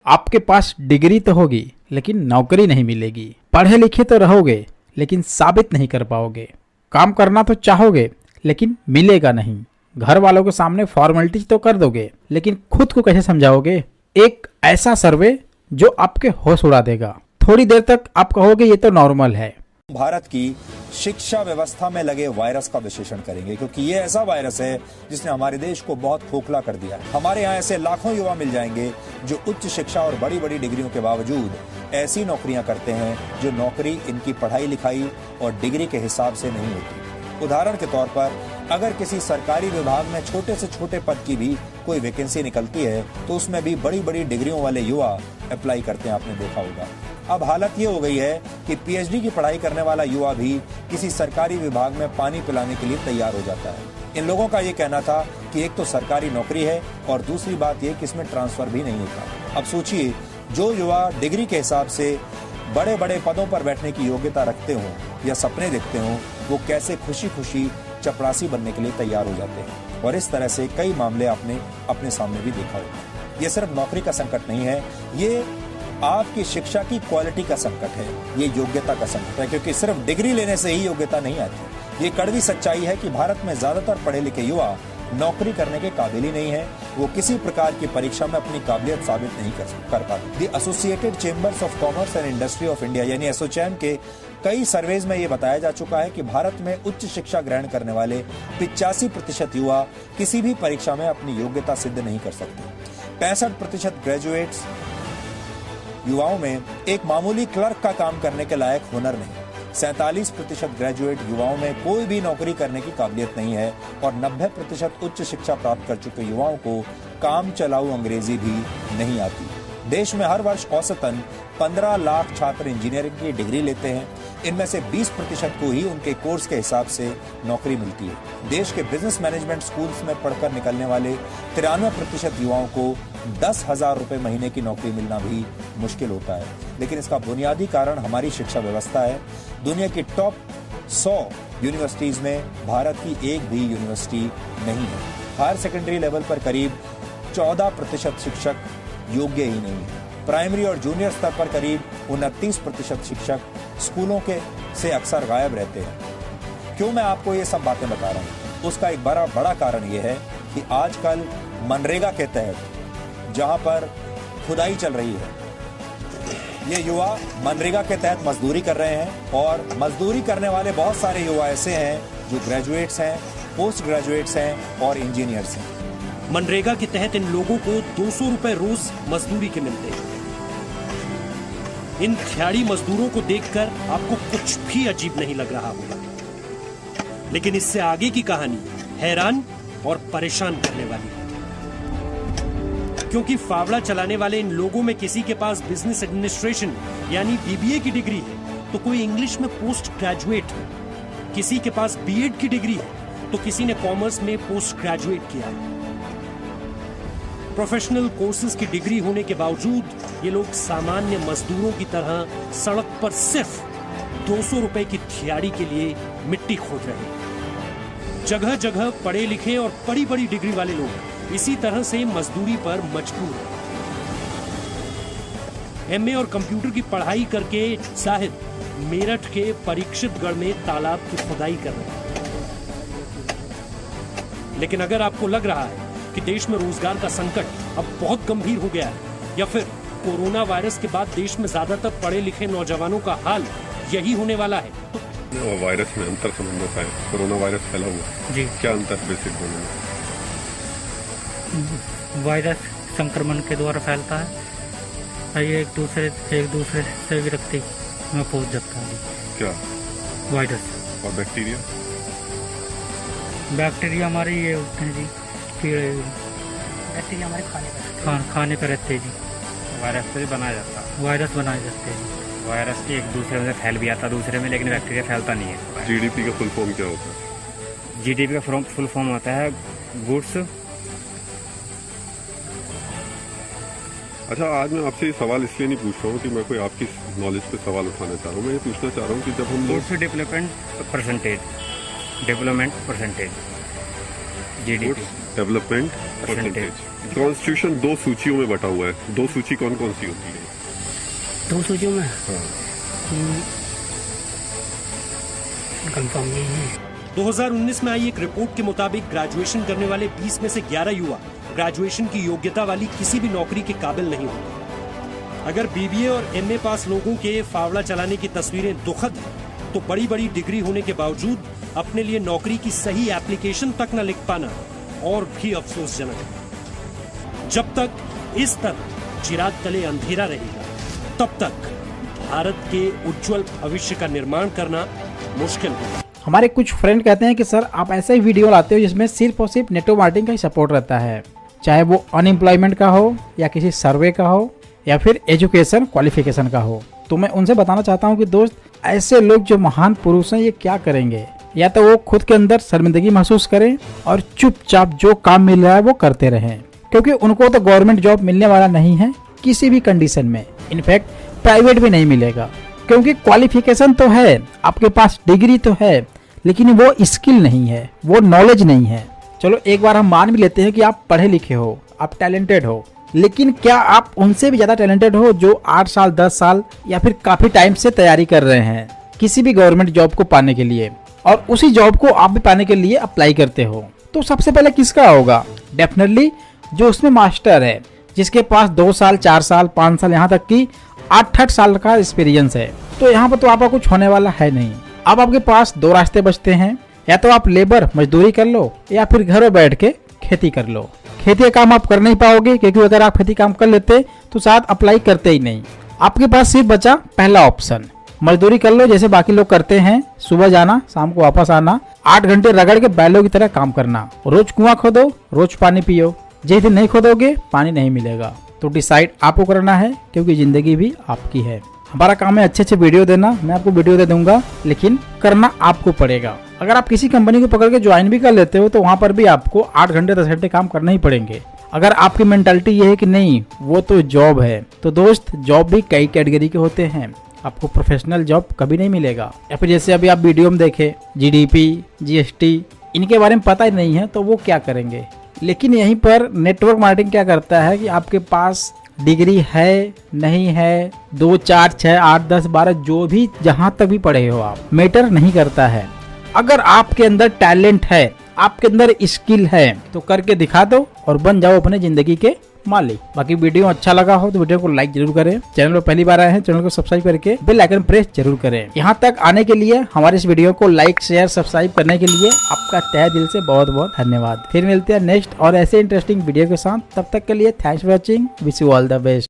आपके पास डिग्री तो होगी लेकिन नौकरी नहीं मिलेगी। पढ़े लिखे तो रहोगे लेकिन साबित नहीं कर पाओगे। काम करना तो चाहोगे लेकिन मिलेगा नहीं। घर वालों के सामने फॉर्मेलिटीज तो कर दोगे लेकिन खुद को कैसे समझाओगे। एक ऐसा सर्वे जो आपके होश उड़ा देगा। थोड़ी देर तक आप कहोगे ये तो नॉर्मल है। भारत की शिक्षा व्यवस्था में लगे वायरस का विश्लेषण करेंगे, क्योंकि ये ऐसा वायरस है जिसने हमारे देश को बहुत खोखला कर दिया है। हमारे यहाँ ऐसे लाखों युवा मिल जाएंगे जो उच्च शिक्षा और बड़ी बड़ी डिग्रियों के बावजूद ऐसी नौकरियां करते हैं जो नौकरी इनकी पढ़ाई लिखाई और डिग्री के हिसाब से नहीं होती। उदाहरण के तौर पर अगर किसी सरकारी विभाग में छोटे से छोटे पद की भी कोई वैकेंसी निकलती है तो उसमें भी बड़ी बड़ी डिग्रियों वाले युवा अप्लाई करते हैं, आपने देखा होगा। अब हालत ये हो गई है कि पीएचडी की पढ़ाई करने वाला युवा भी किसी सरकारी विभाग में पानी पिलाने के लिए तैयार हो जाता है। इन लोगों का ये कहना था कि एक तो सरकारी नौकरी है और दूसरी बात ये कि इसमें ट्रांसफर भी नहीं होता। अब सोचिए, जो युवा डिग्री के हिसाब से बड़े बड़े पदों पर बैठने की योग्यता रखते हों या सपने देखते हों, वो कैसे खुशी खुशी चपरासी बनने के लिए तैयार हो जाते हैं। और इस तरह से कई मामले आपने अपने सामने भी देखा होगा। ये सिर्फ नौकरी का संकट नहीं है, ये आपकी शिक्षा की क्वालिटी का संकट है, ये योग्यता का संकट है, क्योंकि सिर्फ डिग्री लेने से ही योग्यता नहीं आती। ये कड़वी सच्चाई है कि भारत में ज्यादातर पढ़े लिखे युवा नौकरी करने के काबिल ही नहीं है। वो किसी प्रकार की परीक्षा में अपनी काबिलियत साबित नहीं कर पाते। The associated chambers of commerce and industry of India यानी एसोचैम के कई सर्वेज में ये बताया जा चुका है कि भारत में उच्च शिक्षा ग्रहण करने वाले 85% युवा किसी भी परीक्षा में अपनी योग्यता सिद्ध नहीं कर सकते। 65% ग्रेजुएट्स युवाओं में एक मामूली क्लर्क का काम करने के लायक हुनर नहीं। 47% ग्रेजुएट युवाओं में कोई भी नौकरी करने की काबिलियत नहीं है और 90% उच्च शिक्षा प्राप्त कर चुके युवाओं को काम चलाऊ अंग्रेजी भी नहीं आती। देश में हर वर्ष औसतन 15 लाख छात्र इंजीनियरिंग की डिग्री लेते हैं। इनमें से 20% को ही उनके कोर्स के हिसाब से नौकरी मिलती है। देश के बिजनेस मैनेजमेंट स्कूल्स में पढ़कर निकलने वाले 93% युवाओं को 10,000 रुपए महीने की नौकरी मिलना भी मुश्किल होता है। लेकिन इसका बुनियादी कारण हमारी शिक्षा व्यवस्था है। दुनिया की टॉप 100 यूनिवर्सिटीज में भारत की एक भी यूनिवर्सिटी नहीं है। हायर सेकेंडरी लेवल पर करीब 14% शिक्षक योग्य ही नहीं है। प्राइमरी और जूनियर स्तर पर करीब 29% शिक्षक स्कूलों के से अक्सर गायब रहते हैं। क्यों मैं आपको ये सब बातें बता रहा हूँ? उसका एक बड़ा कारण ये है कि आजकल मनरेगा के तहत जहां पर खुदाई चल रही है, ये युवा मनरेगा के तहत मजदूरी कर रहे हैं और मजदूरी करने वाले बहुत सारे युवा ऐसे हैं जो ग्रेजुएट्स हैं, पोस्ट ग्रेजुएट्स हैं और इंजीनियर्स हैं। मनरेगा के तहत इन लोगों को 200 रुपए रोज मजदूरी के मिलते हैं। इन दिहाड़ी मजदूरों को देखकर आपको कुछ भी अजीब नहीं लग रहा होगा, लेकिन इससे आगे की कहानी हैरान और परेशान करने वाली है। क्योंकि फावड़ा चलाने वाले इन लोगों में किसी के पास बिजनेस एडमिनिस्ट्रेशन यानी बीबीए की डिग्री है तो कोई इंग्लिश में पोस्ट ग्रेजुएट है, किसी के पास बीएड की डिग्री है तो किसी ने कॉमर्स में पोस्ट ग्रेजुएट किया है। प्रोफेशनल कोर्सेज की डिग्री होने के बावजूद ये लोग सामान्य मजदूरों की तरह सड़क पर सिर्फ 200 रुपए की दिहाड़ी के लिए मिट्टी खोद रहे हैं। जगह जगह पढ़े लिखे और बड़ी बड़ी डिग्री वाले लोग इसी तरह से मजदूरी पर मजबूर हैं। एमए और कंप्यूटर की पढ़ाई करके साहिब मेरठ के परीक्षितगढ़ में तालाब की खुदाई कर रहे हैं। लेकिन अगर आपको लग रहा है कि देश में रोजगार का संकट अब बहुत गंभीर हो गया है या फिर कोरोना वायरस के बाद देश में ज्यादातर पढ़े लिखे नौजवानों का हाल यही होने वाला है तो वायरस में अंतर समझना पाए। कोरोना वायरस फैला हुआ जी, क्या अंतर बेसिक दोनों में? वायरस संक्रमण के द्वारा फैलता है, ये एक दूसरे से व्यक्ति में पहुंच जाता है। क्या वायरस? और बैक्टीरिया? बैक्टीरिया हमारे ये होते हैं जी, कीड़े। बैक्टीरिया हमारे खाने पर रहते हैं जी। वायरस से बनाया जाता है। वायरस बनाए जाते हैं। वायरस एक दूसरे में फैल भी आता दूसरे में, लेकिन बैक्टीरिया फैलता नहीं है। जीडीपी का फुल फॉर्म क्या होता है? जीडीपी का फुल फॉर्म होता है गुड्स। अच्छा, आज मैं आपसे ये सवाल इसलिए नहीं पूछ रहा हूँ कि मैं कोई आपकी नॉलेज पे सवाल उठाना चाह रहा हूँ। मैं ये पूछना चाह रहा हूँ कि जब हम goods development percentage GDP development percentage. Constitution 2 सूचियों में बटा हुआ है, 2 सूची कौन कौन सी होती है? 2 सूचियों में कंफर्म नहीं है। 2019 में आई एक रिपोर्ट के मुताबिक ग्रेजुएशन करने वाले 20 में से 11 युवा ग्रेजुएशन की योग्यता वाली किसी भी नौकरी के काबिल नहीं होते। अगर बीबीए और एमए पास लोगों के फावड़ा चलाने की तस्वीरें दुखद हैं, तो बड़ी बड़ी डिग्री होने के बावजूद अपने लिए नौकरी की सही एप्लीकेशन तक न लिख पाना और भी अफसोसजनक है। जब तक इस तरह चिराग तले अंधेरा रहेगा, तब तक भारत के उज्जवल भविष्य का निर्माण करना मुश्किल होगा। हमारे कुछ फ्रेंड कहते हैं कि सर आप ऐसे ही वीडियो लाते हो जिसमें सिर्फ और सिर्फ नेटवर्क मार्केटिंग का ही सपोर्ट रहता है, चाहे वो अनएम्प्लॉयमेंट का हो या किसी सर्वे का हो या फिर एजुकेशन क्वालिफिकेशन का हो। तो मैं उनसे बताना चाहता हूं कि दोस्त, ऐसे लोग जो महान पुरुष हैं ये क्या करेंगे? या तो वो खुद के अंदर शर्मिंदगी महसूस करें और चुपचाप जो काम मिल रहा है वो करते रहें, क्योंकि उनको तो गवर्नमेंट जॉब मिलने वाला नहीं है किसी भी कंडीशन में। इनफैक्ट प्राइवेट भी नहीं मिलेगा, क्योंकि क्वालिफिकेशन तो है, आपके पास डिग्री तो है, लेकिन वो स्किल नहीं है, वो नॉलेज नहीं है। चलो एक बार हम मान भी लेते हैं कि आप पढ़े लिखे हो, आप टैलेंटेड हो, लेकिन क्या आप उनसे भी ज्यादा टैलेंटेड हो जो 8 साल 10 साल या फिर काफी टाइम से तैयारी कर रहे हैं किसी भी गवर्नमेंट जॉब को पाने के लिए, और उसी जॉब को आप भी पाने के लिए अप्लाई करते हो? तो सबसे पहले किसका होगा? डेफिनेटली जो उसमें मास्टर है, जिसके पास 2 साल 4 साल 5 साल यहाँ तक की 8 साल का एक्सपीरियंस है। तो यहाँ पर तो आपका कुछ होने वाला है नहीं। अब आपके पास 2 रास्ते बचते हैं, या तो आप लेबर मजदूरी कर लो या फिर घर में बैठ के खेती कर लो। खेती का काम आप कर नहीं पाओगे, क्योंकि अगर आप खेती काम कर लेते तो शायद अप्लाई करते ही नहीं। आपके पास सिर्फ बचा पहला ऑप्शन, मजदूरी कर लो जैसे बाकी लोग करते हैं, सुबह जाना शाम को वापस आना, 8 घंटे रगड़ के बैलों की तरह काम करना, रोज कुआं खोदो रोज पानी पियो। जिस दिन नहीं खोदोगे पानी नहीं मिलेगा। तो डिसाइड आपको करना है, क्योंकि जिंदगी भी आपकी है। हमारा काम है अच्छे अच्छे वीडियो देना, मैं आपको वीडियो दे दूंगा, लेकिन करना आपको पड़ेगा। अगर आप किसी कंपनी को पकड़ के ज्वाइन भी कर लेते हो तो वहां पर भी आपको 8 घंटे 10 घंटे काम करना ही पड़ेंगे। अगर आपकी मेंटालिटी ये है कि नहीं वो तो जॉब है, तो दोस्त जॉब भी कई कैटेगरी के होते हैं, आपको प्रोफेशनल जॉब कभी नहीं मिलेगा। या फिर जैसे अभी आप वीडियो में देखे जीडीपी जीएसटी इनके बारे में पता ही नहीं है तो वो क्या करेंगे। लेकिन यहीं पर नेटवर्क मार्केटिंग क्या करता है कि आपके पास डिग्री है नहीं है, 2 4 6 8 10 12 जो भी जहां तक भी पढ़े हो आप, मैटर नहीं करता है। अगर आपके अंदर टैलेंट है, आपके अंदर स्किल है, तो करके दिखा दो और बन जाओ अपने जिंदगी के मालिक। बाकी वीडियो अच्छा लगा हो तो वीडियो को लाइक जरूर करें, चैनल पर पहली बार आए हैं चैनल को सब्सक्राइब करके बेल आइकन प्रेस जरूर करें। यहाँ तक आने के लिए, हमारे इस वीडियो को लाइक शेयर सब्सक्राइब करने के लिए आपका तहे दिल से बहुत बहुत धन्यवाद। फिर मिलते हैं नेक्स्ट और ऐसे इंटरेस्टिंग वीडियो के साथ, तब तक के लिए thanks for watching, wish you all the best.